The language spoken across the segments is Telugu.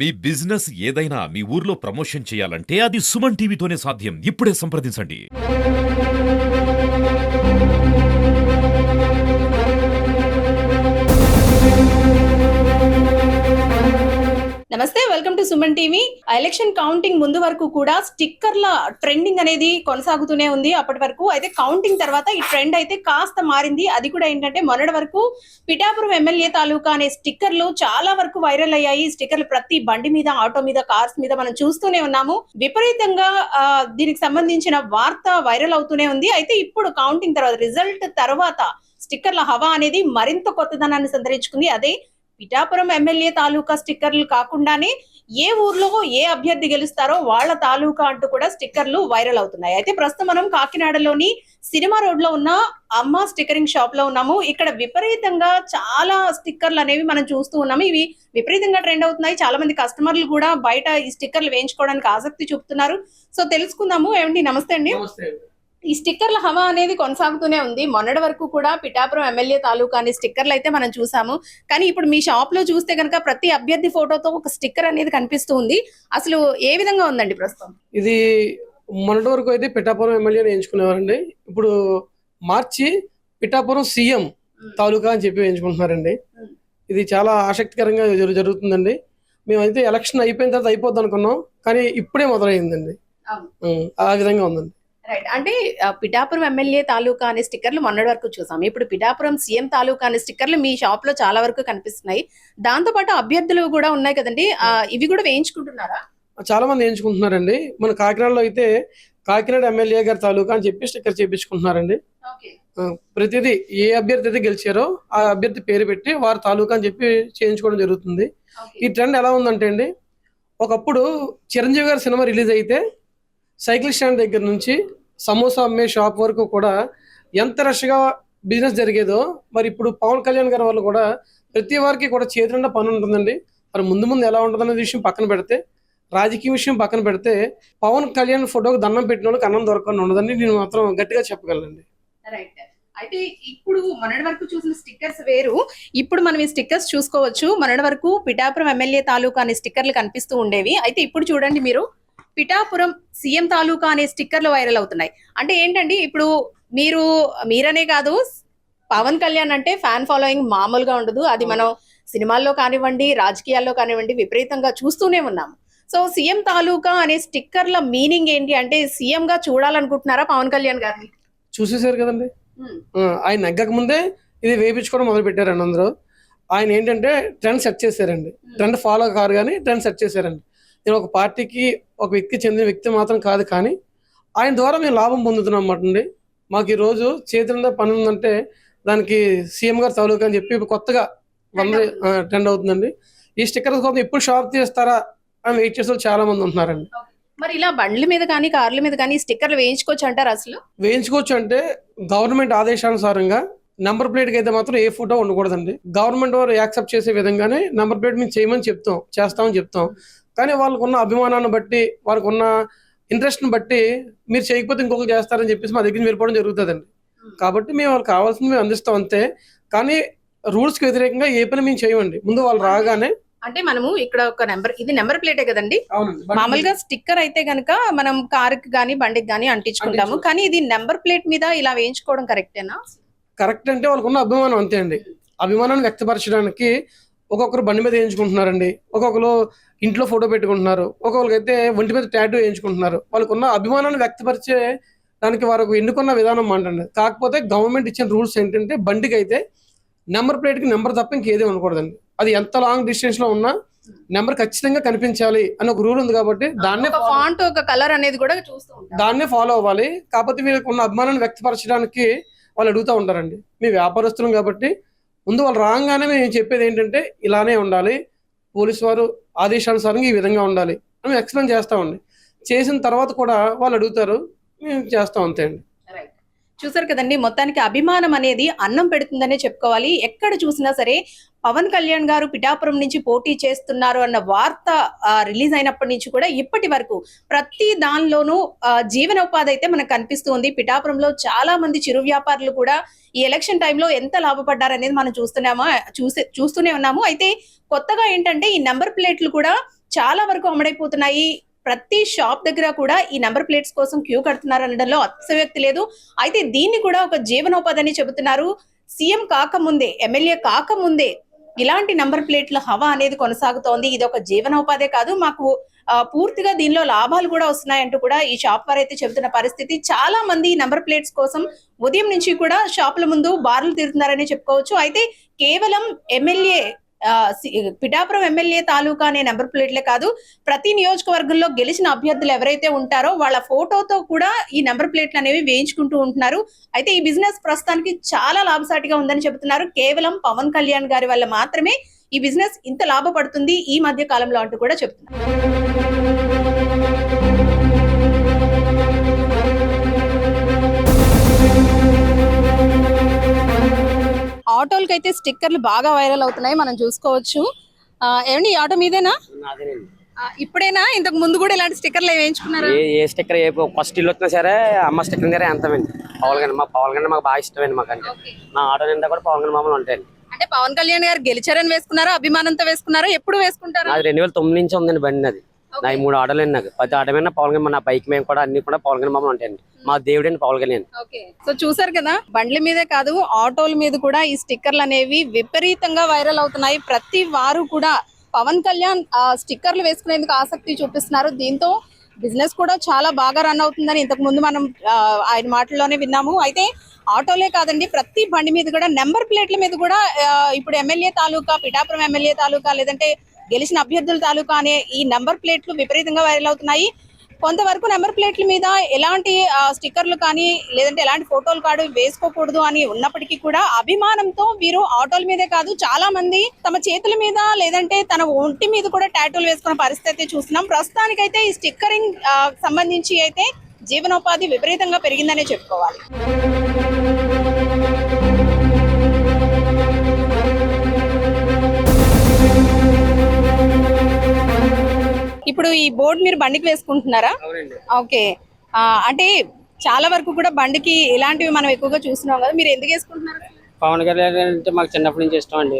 మీ బిజినెస్ ఏదైనా మీ ఊర్లో ప్రమోషన్ చేయాలంటే అది సుమన్ టీవీతోనే సాధ్యం. ఇప్పుడే సంప్రదించండి. నమస్తే, welcome to Suman TV. Election counting ముందు వరకు కూడా స్టిక్కర్ల ట్రెండింగ్ అనేది కొనసాగుతూనే ఉంది. అప్పటి వరకు అయితే కౌంటింగ్ తర్వాత ఈ ట్రెండ్ అయితే కాస్త మారింది. అది కూడా ఏంటంటే మొన్నటి వరకు పిఠాపురం ఎమ్మెల్యే తాలూకా అనే స్టిక్కర్లు చాలా వరకు వైరల్ అయ్యాయి. స్టిక్కర్లు ప్రతి బండి మీద, ఆటో మీద, కార్స్ మీద మనం చూస్తూనే ఉన్నాము. విపరీతంగా దీనికి సంబంధించిన వార్త వైరల్ అవుతూనే ఉంది. అయితే ఇప్పుడు కౌంటింగ్ తర్వాత, రిజల్ట్ తర్వాత స్టిక్కర్ల హవా అనేది మరింత కొత్తదనాన్ని సంతరించుకుంది. అదే పిఠాపురం ఎమ్మెల్యే తాలూకా స్టిక్కర్లు కాకుండానే ఏ ఊర్లో ఏ అభ్యర్థి గెలుస్తారో వాళ్ళ తాలూకా అంటూ కూడా స్టిక్కర్లు వైరల్ అవుతున్నాయి. అయితే ప్రస్తుతం మనం కాకినాడలోని సినిమా రోడ్ లో ఉన్న అమ్మ స్టిక్కరింగ్ షాప్ లో ఉన్నాము. ఇక్కడ విపరీతంగా చాలా స్టిక్కర్లు అనేవి మనం చూస్తూ ఉన్నాము. ఇవి విపరీతంగా ట్రెండ్ అవుతున్నాయి. చాలా మంది కస్టమర్లు కూడా బయట ఈ స్టిక్కర్లు వేయించుకోవడానికి ఆసక్తి చూపుతున్నారు. సో తెలుసుకుందాము. ఏమండి, నమస్తే అండి. ఈ స్టిక్కర్ల హవా అనేది కొనసాగుతూనే ఉంది. మొన్నటి వరకు కూడా పిఠాపురం ఎమ్మెల్యే తాలూకా అనే స్టిక్కర్లు అయితే మనం చూసాము. కానీ ఇప్పుడు మీ షాప్ లో చూస్తే కనుక ప్రతి అభ్యర్థి ఫోటోతో ఒక స్టిక్కర్ అనేది కనిపిస్తూ ఉంది. అసలు ఏ విధంగా ఉందండి ప్రస్తుతం? ఇది మొన్నటి వరకు అయితే పిఠాపురం ఎమ్మెల్యేని ఎంచుకునేవారండి. ఇప్పుడు మార్చి పిఠాపురం సీఎం తాలూకా అని చెప్పి ఎంచుకుంటున్నారండి. ఇది చాలా ఆసక్తికరంగా జరుగుతుందండి. మేమైతే ఎలక్షన్ అయిపోయిన తర్వాత అయిపోద్ది అనుకున్నాం, కానీ ఇప్పుడే మొదలైందండి. ఆ విధంగా ఉందండి. రైట్. అంటే పిఠాపురం ఎమ్మెల్యే తాలూకా అనే స్టిక్కర్లు మొన్నటి వరకు చూసాం. ఇప్పుడు పిఠాపురం సీఎం తాలూకా అనే స్టిక్కర్లు మీ షాప్ లో చాలా వరకు కనిపిస్తున్నాయి. దాంతో పాటు అభ్యర్థులు కూడా ఉన్నాయి కదండి, ఇవి కూడా వేయించుకుంటున్నారా? చాలా మంది వేయించుకుంటున్నారండి. మన కాకినాడలో అయితే కాకినాడ ఎమ్మెల్యే గారి తాలూకా అని చెప్పి స్టిక్కర్ చేయించుకుంటున్నారండి. ప్రతిదీ ఏ అభ్యర్థి అయితే గెలిచారో ఆ అభ్యర్థి పేరు పెట్టి వారి తాలూకా అని చెప్పి చేయించుకోవడం జరుగుతుంది. ఈ ట్రెండ్ ఎలా ఉందంటే అండి, ఒకప్పుడు చిరంజీవి గారి సినిమా రిలీజ్ అయితే సైకిల్ స్టాండ్ దగ్గర నుంచి సమోసా అమ్మే షాప్ వరకు కూడా ఎంత రష్గా బిజినెస్ జరిగేదో, మరి ఇప్పుడు పవన్ కళ్యాణ్ గారి వల్ల కూడా ప్రతి వారికి కూడా చేతినిండా పని ఉంటుందండి. మరి ముందు ఎలా ఉంటుందనే విషయం పక్కన పెడితే, రాజకీయ విషయం పక్కన పెడితే, పవన్ కళ్యాణ్ ఫోటోకి దండం పెట్టిన వాళ్ళకి అన్నం దొరకకుండా ఉండదని నేను మాత్రం గట్టిగా చెప్పగలండి. రైట్. అయితే ఇప్పుడు మొన్నటి వరకు చూసిన స్టిక్కర్స్ వేరు. ఇప్పుడు మనం ఈ స్టిక్కర్స్ చూసుకోవచ్చు. మొన్నటి వరకు పిఠాపురం ఎమ్మెల్యే తాలూకా అనే స్టిక్కర్లు కనిపిస్తూ ఉండేవి. అయితే ఇప్పుడు చూడండి మీరు, పిఠాపురం సీఎం తాలూకా అనే స్టిక్కర్లు వైరల్ అవుతున్నాయి. అంటే ఏంటండి, ఇప్పుడు మీరనే కాదు, పవన్ కళ్యాణ్ అంటే ఫ్యాన్ ఫాలోయింగ్ మామూలుగా ఉండదు. అది మనం సినిమాల్లో కానివ్వండి, రాజకీయాల్లో కానివ్వండి విపరీతంగా చూస్తూనే ఉన్నాము. సో సీఎం తాలూకా అనే స్టిక్కర్ల మీనింగ్ ఏంటి? అంటే సీఎం గా చూడాలనుకుంటున్నారా పవన్ కళ్యాణ్ గారిని? చూసేసారు కదండి, ఆయన నెగ్గక ముందే ఇది వేయించుకోవడం మొదలు పెట్టారండి అందరూ. ఆయన ఏంటంటే ట్రెండ్ సెట్ చేశారండి. ట్రెండ్ ఫాలో కారు కానీ ట్రెండ్ సెట్ చేశారండి. నేను ఒక పార్టీకి, ఒక వ్యక్తికి చెందిన వ్యక్తి మాత్రం కాదు, కానీ ఆయన ద్వారా మేము లాభం పొందుతున్నాం అన్నమాట అండి. మాకు ఈ రోజు చేతుల్లో పని ఉందంటే దానికి సీఎం గారు తాలూకా అని చెప్పి కొత్తగా ట్రెండ్ అవుతుందండి. ఈ స్టిక్కర్స్ కోసం ఎప్పుడు షాప్ తీస్తారా అని వెయిట్ చేసే చాలా మంది ఉంటున్నారండి. మరి ఇలా బండ్ల మీద కానీ, కార్ల మీద కానీ స్టిక్కర్లు వేయించుకోవచ్చు అంటారు? అసలు వేయించుకోవచ్చు అంటే గవర్నమెంట్ ఆదేశానుసారంగా నెంబర్ ప్లేట్కి అయితే మాత్రం ఏ ఫోటో ఉండకూడదండి. గవర్నమెంట్ వారు యాక్సెప్ట్ చేసే విధంగానే నెంబర్ ప్లేట్ మేము చేయమని చేస్తామని చెప్తాం. కానీ వాళ్ళకు ఉన్న అభిమానాన్ని బట్టి, వారికి ఉన్న ఇంట్రెస్ట్ని బట్టి మీరు చేయకపోతే ఇంకొకరు చేస్తారని చెప్పేసి మా దగ్గర వెళ్ళిపోవడం జరుగుతుందండి. కాబట్టి మేము వాళ్ళకి కావాల్సింది మేము అందిస్తాం అంతే. కానీ రూల్స్కి వ్యతిరేకంగా ఏ పని మేము చేయమండి. ముందు వాళ్ళు రాగానే, అంటే మనము ఇక్కడ ఒక నెంబర్, ఇది నెంబర్ ప్లేటే కదండి. మామూలుగా స్టిక్కర్ అయితే గనక మనం కారుకి గానీ బండికి గానీ అంటించుకుంటాము. కానీ ఇది నెంబర్ ప్లేట్ మీద ఇలా వేయించుకోవడం కరెక్టేనా? కరెక్ట్. అంటే వాళ్ళకు ఉన్న అభిమానం అంతే అండి. అభిమానాన్ని వ్యక్తపరచడానికి ఒక్కొక్కరు బండి మీద వేయించుకుంటున్నారండి, ఒక్కొక్కరు ఇంట్లో ఫోటో పెట్టుకుంటున్నారు, ఒక్కొక్కరికైతే ఒంటి మీద టాటూ వేయించుకుంటున్నారు. వాళ్ళకు ఉన్న అభిమానాన్ని వ్యక్తపరిచే దానికి వారికి ఎన్నుకున్న విధానం అంటండి. కాకపోతే గవర్నమెంట్ ఇచ్చిన రూల్స్ ఏంటంటే బండికి అయితే నెంబర్ ప్లేట్కి నెంబర్ తప్ప ఇంకేదే ఉండకూడదండి. అది ఎంత లాంగ్ డిస్టెన్స్ లో ఉన్నా నెంబర్ ఖచ్చితంగా కనిపించాలి అని ఒక రూల్ ఉంది. కాబట్టి దాన్నే ఫాలో అవ్వాలి. కాకపోతే వీళ్ళకి ఉన్న అభిమానాన్ని వ్యక్తపరచడానికి వాళ్ళు అడుగుతూ ఉంటారండి. మీ వ్యాపారస్తులం కాబట్టి ముందు వాళ్ళు రాగానే మేము చెప్పేది ఏంటంటే ఇలానే ఉండాలి, పోలీసు వారు ఆదేశానుసారంగా ఈ విధంగా ఉండాలి అని ఎక్స్ప్లెయిన్ చేస్తామండి. చేసిన తర్వాత కూడా వాళ్ళు అడుగుతారు, మేము చేస్తాం అంతే అండి. చూసారు కదండి, మొత్తానికి అభిమానం అనేది అన్నం పెడుతుందనే చెప్పుకోవాలి. ఎక్కడ చూసినా సరే పవన్ కళ్యాణ్ గారు పిఠాపురం నుంచి పోటీ చేస్తున్నారు అన్న వార్త రిలీజ్ అయినప్పటి నుంచి కూడా ఇప్పటి వరకు ప్రతి దానిలోనూ జీవనోపాధి అయితే మనకు కనిపిస్తుంది. పిఠాపురంలో చాలా మంది చిరు వ్యాపారులు కూడా ఈ ఎలక్షన్ టైంలో ఎంత లాభపడ్డారనేది మనం చూస్తూనే ఉన్నాము. అయితే కొత్తగా ఏంటంటే ఈ నెంబర్ ప్లేట్లు కూడా చాలా వరకు అమ్ముడైపోతున్నాయి. ప్రతి షాప్ దగ్గర కూడా ఈ నంబర్ ప్లేట్స్ కోసం క్యూ కడుతున్నారు అనడంలో అతిశయోక్తి లేదు. అయితే దీన్ని కూడా ఒక జీవనోపాధి అని చెబుతున్నారు. సీఎం కాకముందే, ఎమ్మెల్యే కాకముందే ఇలాంటి నంబర్ ప్లేట్ల హవా అనేది కొనసాగుతోంది. ఇది ఒక జీవనోపాధే కాదు, మాకు పూర్తిగా దీనిలో లాభాలు కూడా వస్తున్నాయంటూ కూడా ఈ షాప్ వారు అయితే చెబుతున్న పరిస్థితి. చాలా మంది నంబర్ ప్లేట్స్ కోసం ఉదయం నుంచి కూడా షాపుల ముందు బారులు తీరుతున్నారని చెప్పుకోవచ్చు. అయితే కేవలం ఎమ్మెల్యే పిఠాపురం ఎమ్మెల్యే తాలూకా అనే నెంబర్ ప్లేట్లే కాదు, ప్రతి నియోజకవర్గంలో గెలిచిన అభ్యర్థులు ఎవరైతే ఉంటారో వాళ్ళ ఫోటోతో కూడా ఈ నెంబర్ ప్లేట్లు అనేవి వేయించుకుంటూ ఉంటున్నారు. అయితే ఈ బిజినెస్ ప్రస్తుతానికి చాలా లాభసాటిగా ఉందని చెబుతున్నారు. కేవలం పవన్ కళ్యాణ్ గారి వల్ల మాత్రమే ఈ బిజినెస్ ఇంత లాభపడుతుంది ఈ మధ్య కాలంలో అంటూ కూడా చెప్తున్నారు. ఆటోలకి అయితే స్టిక్కర్లు బాగా వైరల్ అవుతున్నాయి, మనం చూసుకోవచ్చు. ఏమండి, ఈ ఆటో మీదేనా? ఇప్పుడేనా? ఇంతకు ముందు కూడా ఇలాంటి స్టిక్కర్లు వేయించుకున్నారా? ఏ స్టిక్కర్ ఫస్ట్ ఇల్లు వచ్చినా సరే అమ్మ స్టిక్కర్ దగ్గర ఎంతమంది పవన్ కళ్యాణ్ మాకు బాగా ఇష్టమండి. మాకంటే మా ఆటో నిండా కూడా పవన్ కళ్యాణ్ మామూలు ఉంటాయండి. అంటే పవన్ కళ్యాణ్ గారు గెలిచారని వేసుకున్నారా, అభిమానంతో వేసుకున్నారా, ఎప్పుడు వేసుకుంటారు? అది 2009 నుంచి ఉందండి బండి. అది నా 3 ఆటోలు అండి. నాకు ప్రతి ఆటో మీద పవన్ కళ్యాణ్, నా బైక్ మేము కూడా అన్ని కూడా పవన్ కళ్యాణ్ మామూలు ఉంటాయండి. మా దేవుడు అండి పవన్ కళ్యాణ్. సో చూసారు కదా, బండ్ల మీదే కాదు ఆటోల మీద కూడా ఈ స్టిక్కర్లు అనేవి విపరీతంగా వైరల్ అవుతున్నాయి. ప్రతి వారు కూడా పవన్ కళ్యాణ్ స్టిక్కర్లు వేసుకునేందుకు ఆసక్తి చూపిస్తున్నారు. దీంతో బిజినెస్ కూడా చాలా బాగా రన్ అవుతుందని ఇంతకు ముందు మనం ఆయన మాటల్లోనే విన్నాము. అయితే ఆటోలే కాదండి, ప్రతి బండి మీద కూడా నెంబర్ ప్లేట్ల మీద కూడా ఇప్పుడు ఎమ్మెల్యే తాలూకా, పిఠాపురం ఎమ్మెల్యే తాలూకా లేదంటే గెలిచిన అభ్యర్థుల తాలూకా అనే ఈ నెంబర్ ప్లేట్లు విపరీతంగా వైరల్ అవుతున్నాయి. కొంతవరకు నెంబర్ ప్లేట్ల మీద ఎలాంటి స్టిక్కర్లు కానీ లేదంటే ఎలాంటి ఫోటోలు కాదు వేసుకోకూడదు అని ఉన్నప్పటికీ కూడా అభిమానంతో వీరు ఆటోల మీదే కాదు చాలా మంది తమ చేతుల మీద లేదంటే తన ఒంటి మీద కూడా టాటూలు వేసుకున్న పరిస్థితి అయితే చూస్తున్నాం. ప్రస్తుతానికైతే ఈ స్టిక్కరింగ్ సంబంధించి అయితే జీవనోపాధి విపరీతంగా పెరిగిందనే చెప్పుకోవాలి. ఇప్పుడు ఈ బోర్డు మీరు బండికి వేసుకుంటున్నారా? ఓకే. అంటే చాలా వరకు కూడా బండికి ఇలాంటివి మనం ఎక్కువగా చూస్తున్నాం కదా, మీరు ఎందుకు వేసుకుంటున్నారు? పవన్ కళ్యాణ్ అంటే మాకు చిన్నప్పటి నుంచి ఇష్టం అండి.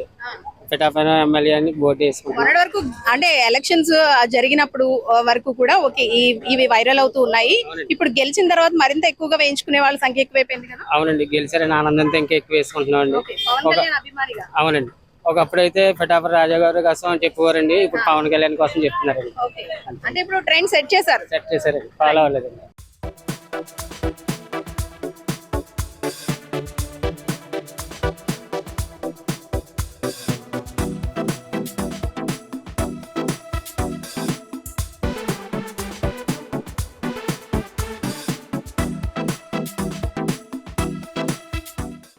పిఠాపురం ఎమ్మెల్యే అని బోర్డు వేసుకుంటాం. మొన్నటి వరకు అంటే ఎలక్షన్స్ జరిగినప్పుడు వరకు కూడా ఓకే ఇవి వైరల్ అవుతూ ఉన్నాయి. ఇప్పుడు గెలిచిన తర్వాత మరింత ఎక్కువగా వేయించుకునే వాళ్ళ సంఖ్య ఎక్కువైపోయింది కదా? అవునండి, గెలిచారని ఆనందంతో ఇంకా ఎక్కువ వేసుకుంటున్నాం అండి. అవునండి, ఒకప్పుడైతే పిఠాపురం రాజా గారి కోసం చెప్పేవారండి, ఇప్పుడు పవన్ కళ్యాణ్ కోసం చెప్తున్నారండి. అంటే ఇప్పుడు ట్రెండ్ సెట్ చేశారు. సెట్ చేశారండి, ఫాలో అవ్వలేదండి.